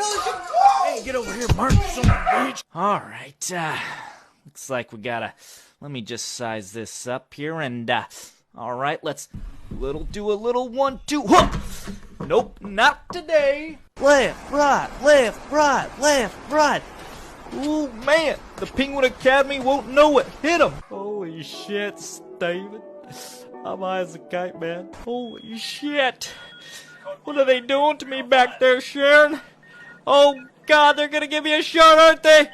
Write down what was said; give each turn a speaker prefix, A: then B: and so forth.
A: Hey, get over here, Mark, son of a bitch. Alright, looks like we gotta, let me just size this up here and, alright, let's do a little 1, 2, hook! Nope, not today. Left, right, left, right, left, right. Ooh, man, the Penguin Academy won't know it. Hit him. Holy shit, Steven. I'm high as a kite, man. Holy shit. What are they doing to me back there, Sharon? Oh, God, they're gonna give me a shot, aren't they?